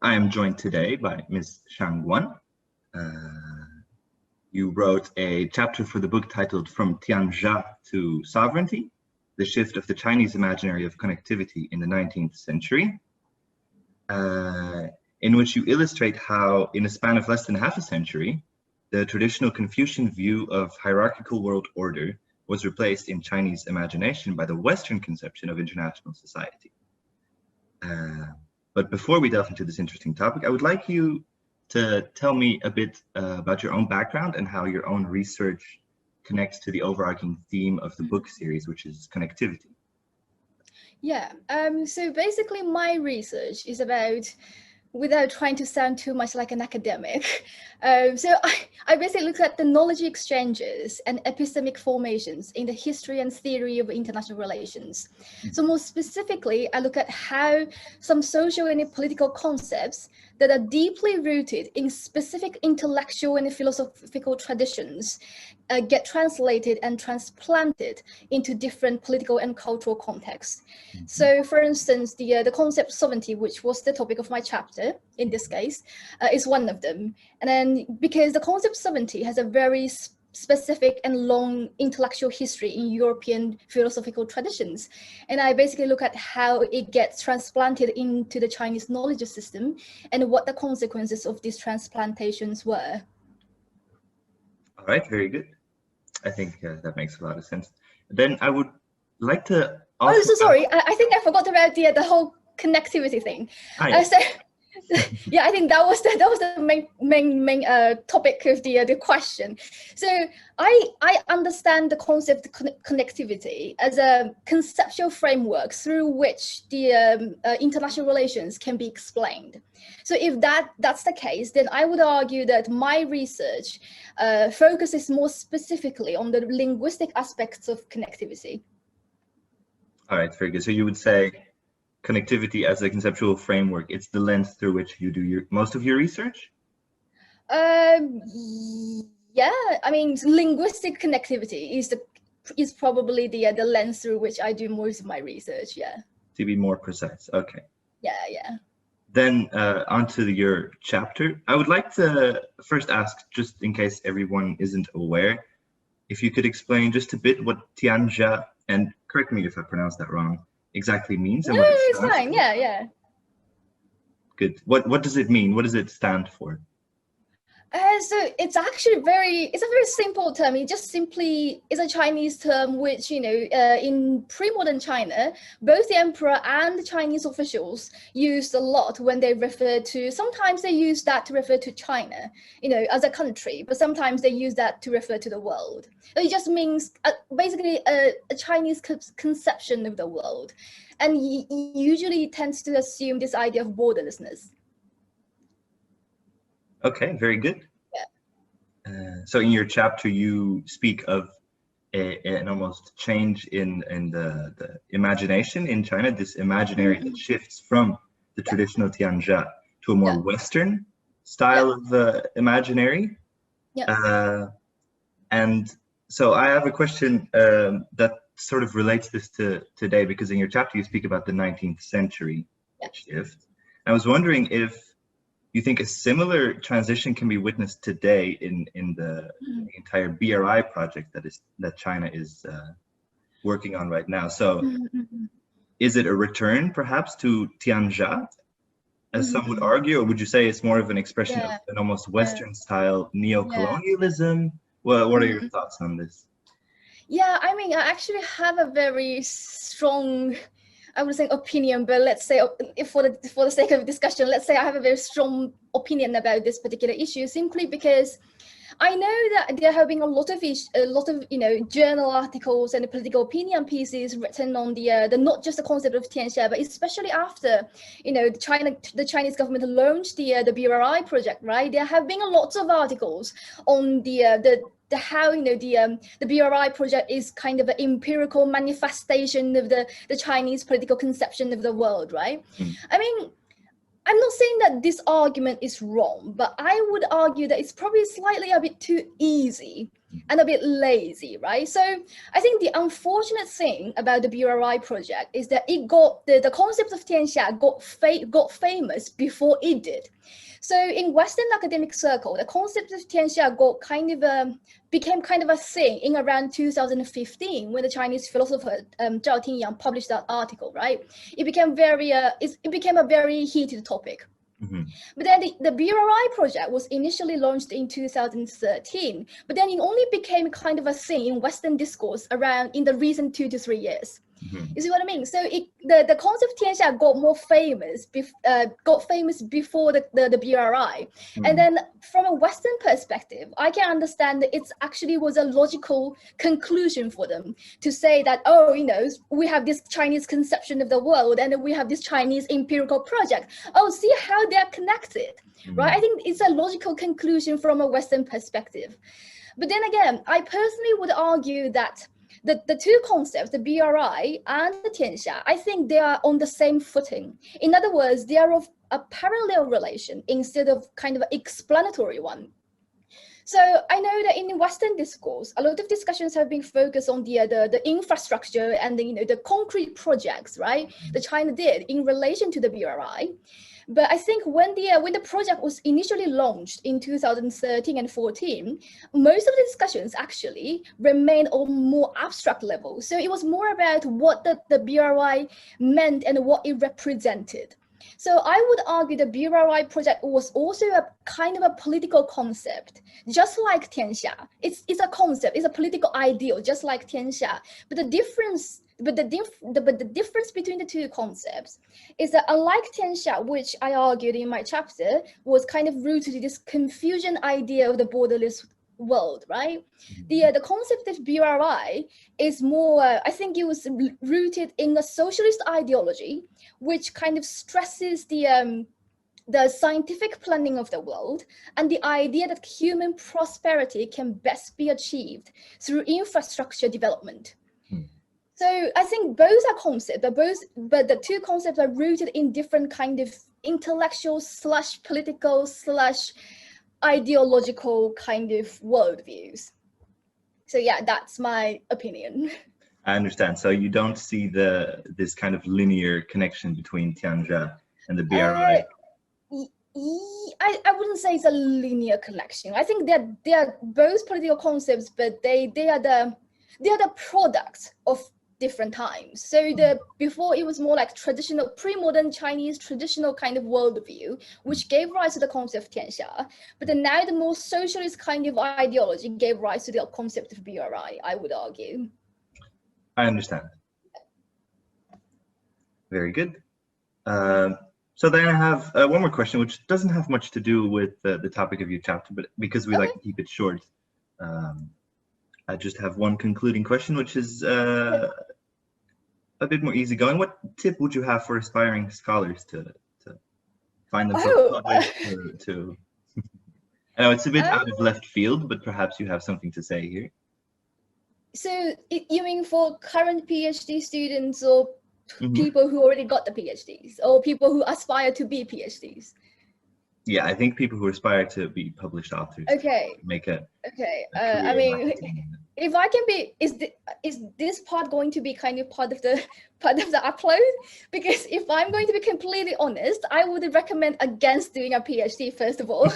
I am joined today by Ms. Shangguan. You wrote a chapter for the book titled From Tianjia to Sovereignty, the shift of the Chinese imaginary of connectivity in the 19th century, in which you illustrate how, in a span of less than half a century, the traditional Confucian view of hierarchical world order was replaced in Chinese imagination by the Western conception of international society. But before we delve into this interesting topic, I would like you to tell me a bit about your own background and how your own research connects to the overarching theme of the book series, which is connectivity. Yeah, so basically my research is about, without trying to sound too much like an academic, so I basically look at the knowledge exchanges and epistemic formations in the history and theory of international relations. So more specifically, I look at how some social and political concepts that are deeply rooted in specific intellectual and philosophical traditions get translated and transplanted into different political and cultural contexts. So for instance, the concept sovereignty, which was the topic of my chapter in this case, is one of them. And then because the concept sovereignty has a very specific and long intellectual history in European philosophical traditions. And I basically look at how it gets transplanted into the Chinese knowledge system and what the consequences of these transplantations were. All right, very good. I think that makes a lot of sense. Then I would like to also... Oh, so sorry. I think I forgot about the whole connectivity thing. Yeah, I think that was the main topic of the question. So I understand the concept of connectivity as a conceptual framework through which the international relations can be explained. So if that's the case, then I would argue that my research focuses more specifically on the linguistic aspects of connectivity. All right, very good. So you would say connectivity as a conceptual framework, it's the lens through which you do most of your research? Yeah, I mean, linguistic connectivity is probably the lens through which I do most of my research, yeah. To be more precise, okay. Yeah. Then onto your chapter. I would like to first ask, just in case everyone isn't aware, if you could explain just a bit what Tianjia, and correct me if I pronounce that wrong, exactly means. And no, it's fine. Yeah. Good. What does it mean? What does it stand for? So it's actually a very simple term. It just simply is a Chinese term which, in pre-modern China, both the emperor and the Chinese officials used a lot when they refer to, sometimes they use that to refer to China, as a country, but sometimes they use that to refer to the world. It just means basically a Chinese conception of the world. And usually tends to assume this idea of borderlessness. Okay, very good. Yeah. So in your chapter, you speak of an almost change in the imagination in China, this imaginary that shifts from the traditional Tianjia to a more Western style of imaginary. Yeah. And so I have a question that sort of relates this to today, because in your chapter, you speak about the 19th century shift. I was wondering if you think a similar transition can be witnessed today in the entire BRI project that China is working on right now. So is it a return perhaps to Tianjia, as some would argue, or would you say it's more of an expression of an almost Western style neo-colonialism? Well, what are your thoughts on this? Yeah, I mean, I actually have a very strong, I would say opinion, but let's say for the sake of discussion, let's say I have a very strong opinion about this particular issue, simply because I know that there have been a lot of journal articles and political opinion pieces written on the not just the concept of Tianjia, but especially after the Chinese government launched the BRI project, right? There have been a lot of articles on how the BRI project is kind of an empirical manifestation of the Chinese political conception of the world, right? I mean, I'm not saying that this argument is wrong, but I would argue that it's probably slightly a bit too easy and a bit lazy, right? So I think the unfortunate thing about the BRI project is that it got the concept of Tianxia got famous before it did. So in Western academic circle, the concept of Tianxia got became kind of a thing in around 2015 when the Chinese philosopher Zhao Tingyang published that article, right? It became it became a very heated topic. But then the BRI project was initially launched in 2013, but then it only became kind of a thing in Western discourse around in the recent 2 to 3 years. You see what I mean? So the concept of Tianxia got famous before the BRI. And then from a Western perspective, I can understand that it actually was a logical conclusion for them to say that, oh, we have this Chinese conception of the world and we have this Chinese empirical project. Oh, see how they're connected, right? I think it's a logical conclusion from a Western perspective. But then again, I personally would argue that the two concepts, the BRI and the Tianxia, I think they are on the same footing. In other words, they are of a parallel relation instead of kind of an explanatory one. So I know that in Western discourse, a lot of discussions have been focused on the infrastructure and the concrete projects, right, that China did in relation to the BRI. But I think when the project was initially launched in 2013 and 14, most of the discussions actually remained on more abstract level. So it was more about what the BRI meant and what it represented. So I would argue the BRI project was also a kind of a political concept, just like Tianxia. It's a concept, it's a political ideal, just like Tianxia. But the difference between the two concepts is that unlike Tianxia, which I argued in my chapter, was kind of rooted in this Confucian idea of the borderless world, right? The concept of BRI is more, I think it was rooted in a socialist ideology, which kind of stresses the scientific planning of the world and the idea that human prosperity can best be achieved through infrastructure development. So I think both are concepts, but the two concepts are rooted in different kind of intellectual / political / ideological kind of worldviews. So yeah, that's my opinion. I understand. So you don't see this kind of linear connection between Tianxia and the BRI? I wouldn't say it's a linear connection. I think they are both political concepts, but they are the products of different times. So before it was more like traditional, pre-modern Chinese traditional kind of worldview, which gave rise to the concept of Tianxia. But then now the more socialist kind of ideology gave rise to the concept of BRI, I would argue. I understand. Very good. So then I have one more question, which doesn't have much to do with the topic of your chapter, but because we like to keep it short, I just have one concluding question, which is a bit more easygoing. What tip would you have for aspiring scholars to find themselves published? I know it's a bit out of left field, but perhaps you have something to say here. So you mean for current PhD students or people who already got the PhDs or people who aspire to be PhDs? Yeah, I think people who aspire to be published authors. Okay. Make a I mean, if I can be, is this part going to be kind of part of the upload? Because if I'm going to be completely honest, I would recommend against doing a PhD first of all,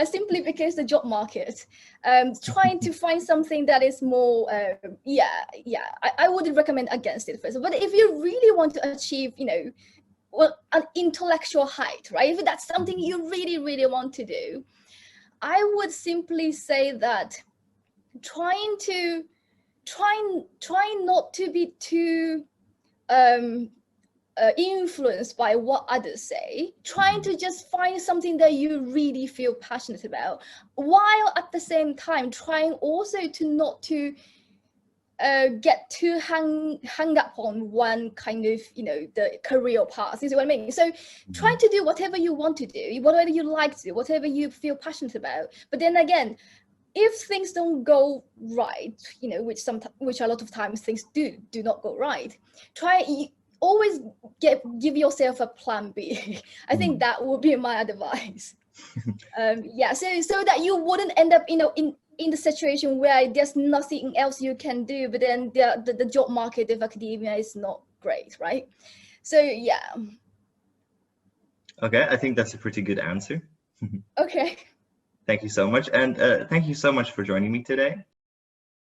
simply because the job market, trying to find something that is more, I would recommend against it first. But if you really want to achieve, well, an intellectual height, right? If that's something you really, really want to do, I would simply say that try not to be too influenced by what others say, trying to just find something that you really feel passionate about, while at the same time trying also to not to get too hung up on one kind of, the career path. You see what I mean? So try to do whatever you want to do, whatever you like to do, whatever you feel passionate about. But then again, if things don't go right, which a lot of times things do not go right, always give yourself a plan B. I think that would be my advice. So that you wouldn't end up, in the situation where there's nothing else you can do, but then the job market of academia is not great, right? So yeah. Okay, I think that's a pretty good answer. Okay. Thank you so much. And thank you so much for joining me today.